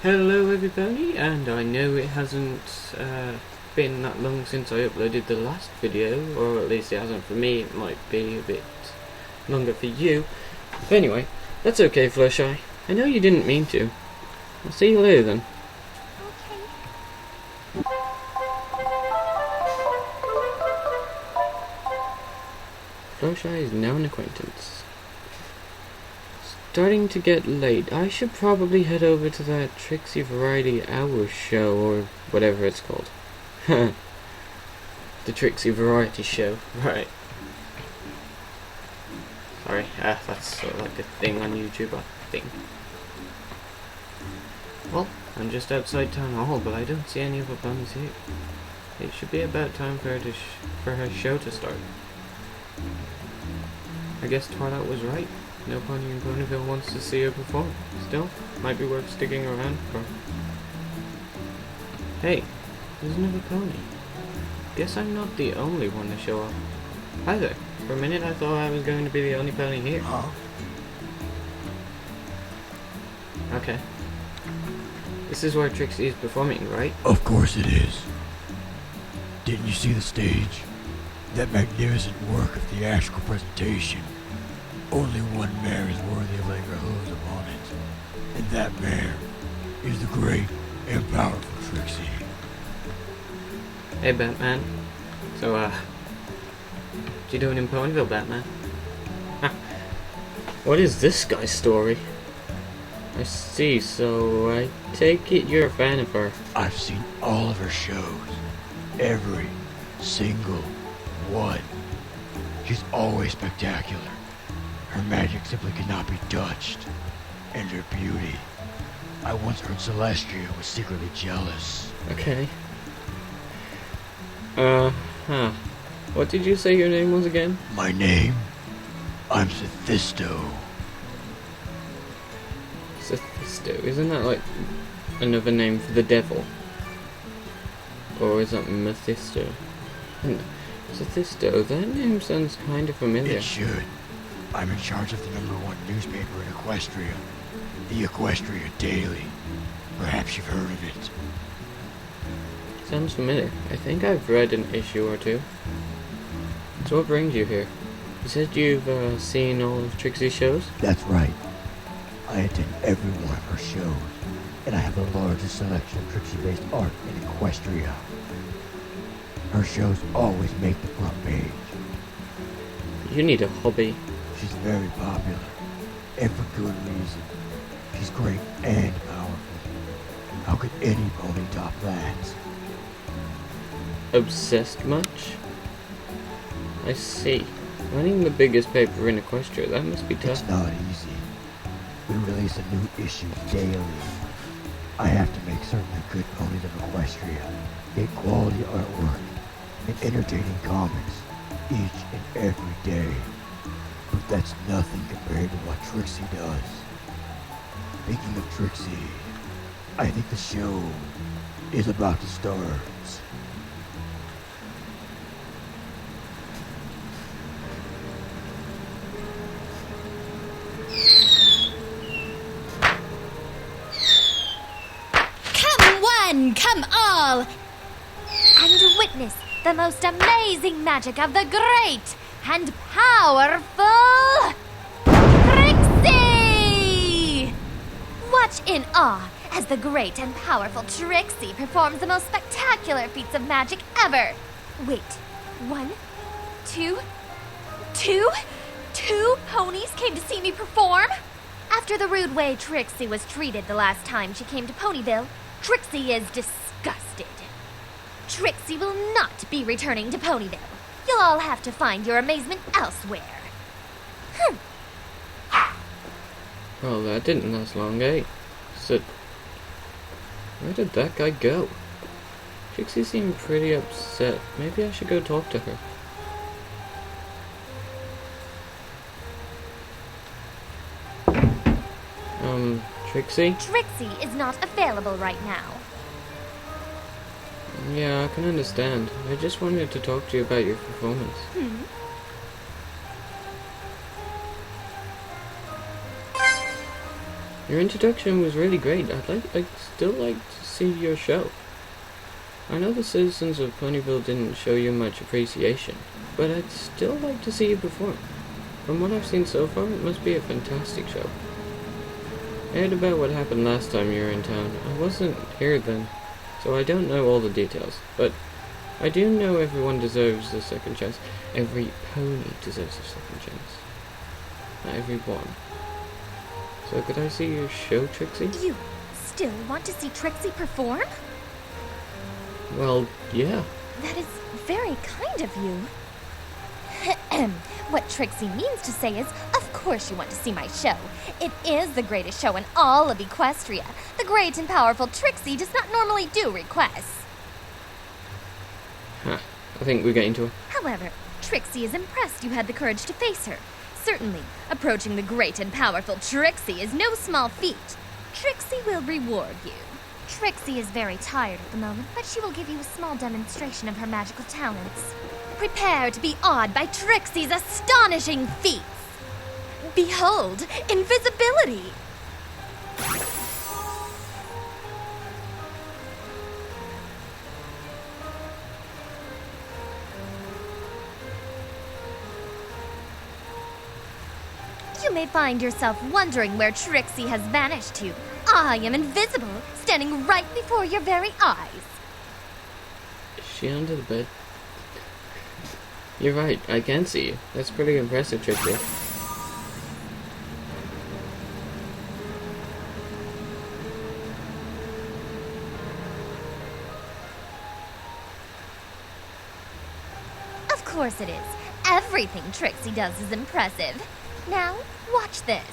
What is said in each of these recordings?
Hello everybody, and I know it hasn't been that long since I uploaded the last video, or at least it hasn't for me. It might be a bit longer for you. But anyway, that's okay, Fluttershy. I know you didn't mean to. I'll see you later then. Okay. Fluttershy is now an acquaintance. Starting to get late. I should probably head over to that Trixie Variety Hour show, or whatever it's called. The Trixie Variety Show, right. Sorry, that's sort of like a thing on YouTube, I think. Well, I'm just outside Town Hall, but I don't see any of the bunnies here. It should be about time for her show to start. I guess Twilight was right. No pony in Ponyville wants to see her perform. Still, might be worth sticking around for. Hey, there's another pony. Guess I'm not the only one to show up. Hi there. For a minute I thought I was going to be the only pony here. Huh? Okay. This is where Trixie is performing, right? Of course it is. Didn't you see the stage? That magnificent work of theatrical presentation. Only one mare is worthy of laying her hooves upon it. And that mare is the great and powerful Trixie. Hey, Batman. So, what you doing in Ponyville, Batman? What is this guy's story? I see, so I take it you're a fan of her. I've seen all of her shows. Every single one. She's always spectacular. Her magic simply cannot be touched. And her beauty. I once heard Celestia was secretly jealous. Okay. What did you say your name was again? My name? I'm Sephisto. Sephisto. Isn't that like another name for the devil? Or is that Mephisto? Sephisto, that name sounds kind of familiar. It should. I'm in charge of the #1 newspaper in Equestria. The Equestria Daily. Perhaps you've heard of it. Sounds familiar. I think I've read an issue or two. So what brings you here? You said you've seen all of Trixie's shows? That's right. I attend every one of her shows, and I have the largest selection of Trixie-based art in Equestria. Her shows always make the front page. You need a hobby. She's very popular, and for good reason. She's great and powerful. How could any pony top that? Obsessed much? I see. Running the biggest paper in Equestria, that must be tough. It's not easy. We release a new issue daily. I have to make certain the good ponies of Equestria get quality artwork and entertaining comics each and every day. But that's nothing compared to what Trixie does. Speaking of Trixie, I think the show is about to start. Come all, and witness the most amazing magic of the great and powerful Trixie! Watch in awe as the great and powerful Trixie performs the most spectacular feats of magic ever. Wait, two ponies came to see me perform? After the rude way Trixie was treated the last time she came to Ponyville, Trixie is disgusted. Trixie will not be returning to Ponyville. You'll all have to find your amazement elsewhere. Well, that didn't last long, eh? So, where did that guy go? Trixie seemed pretty upset. Maybe I should go talk to her. Trixie? Trixie is not available right now. Yeah, I can understand. I just wanted to talk to you about your performance. Your introduction was really great. I'd still like to see your show. I know the citizens of Ponyville didn't show you much appreciation, but I'd still like to see you perform. From what I've seen so far, it must be a fantastic show. I heard about what happened last time you were in town. I wasn't here then, so I don't know all the details, but I do know everyone deserves a second chance. Every pony deserves a second chance. Not every one. So could I see your show, Trixie? You still want to see Trixie perform? Well, yeah. That is very kind of you. What Trixie means to say is, of course you want to see my show. It is the greatest show in all of Equestria. The great and powerful Trixie does not normally do requests. Huh. I think we're getting to it. However, Trixie is impressed you had the courage to face her. Certainly, approaching the great and powerful Trixie is no small feat. Trixie will reward you. Trixie is very tired at the moment, but she will give you a small demonstration of her magical talents. Prepare to be awed by Trixie's astonishing feats. Behold, invisibility! You may find yourself wondering where Trixie has vanished to. I am invisible, standing right before your very eyes. Is she under the bed? You're right, I can see you. That's pretty impressive, Trixie. Of course it is. Everything Trixie does is impressive. Now, watch this.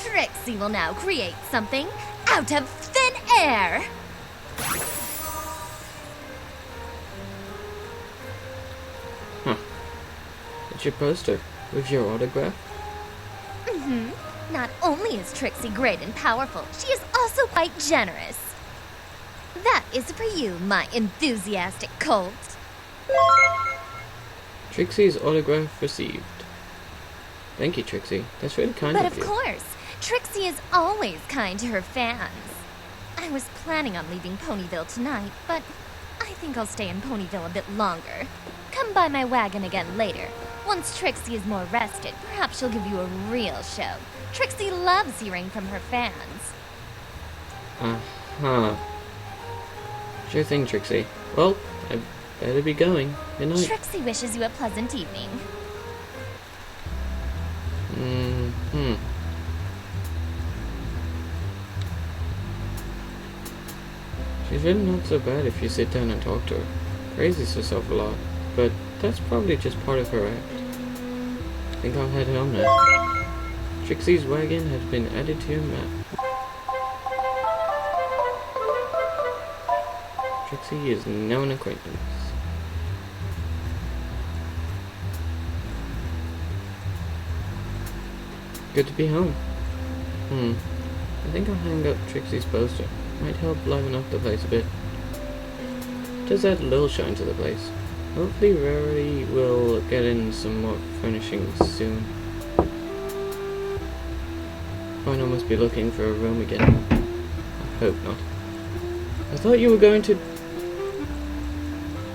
Trixie will now create something out of thin air. Huh. It's your poster with your autograph? Not only is Trixie great and powerful, she is also quite generous. That is for you, my enthusiastic colt. Trixie's autograph received. Thank you, Trixie. That's really kind But of you. of course, Trixie is always kind to her fans. I was planning on leaving Ponyville tonight, but I think I'll stay in Ponyville a bit longer. Come by my wagon again later. Once Trixie is more rested, perhaps she'll give you a real show. Trixie loves hearing from her fans. Uh-huh. Sure thing, Trixie. Well, I better be going. Good night. Trixie wishes you a pleasant evening. She's really not so bad if you sit down and talk to her. Praises herself a lot, but that's probably just part of her act. I think I'll head home now. Trixie's wagon has been added to your map. Trixie is now an acquaintance. Good to be home. I think I'll hang up Trixie's poster. Might help liven up the place a bit. Just add a little shine to the place. Hopefully Rarity will get in some more furnishings soon. Rhino must be looking for a room again. I hope not. I thought you were going to...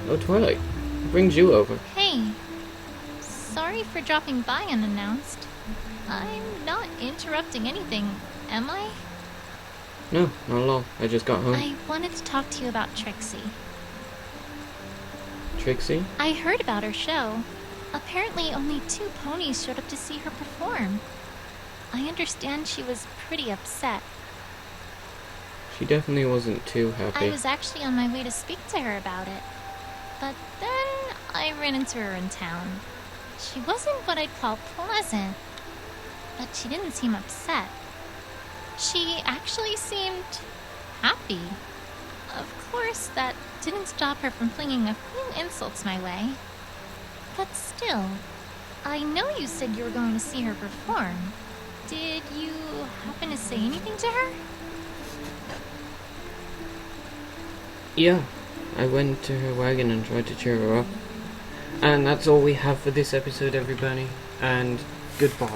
Oh, Twilight. What brings you over? Hey. Sorry for dropping by unannounced. I'm not interrupting anything, am I? No, not at all. I just got home. I wanted to talk to you about Trixie. Trixie? I heard about her show. Apparently only 2 ponies showed up to see her perform. I understand she was pretty upset. She definitely wasn't too happy. I was actually on my way to speak to her about it. But then I ran into her in town. She wasn't what I'd call pleasant, but she didn't seem upset. She actually seemed happy. Of course, that didn't stop her from flinging a few insults my way. But still, I know you said you were going to see her perform. Did you happen to say anything to her? Yeah, I went to her wagon and tried to cheer her up. And that's all we have for this episode, everybody. And goodbye.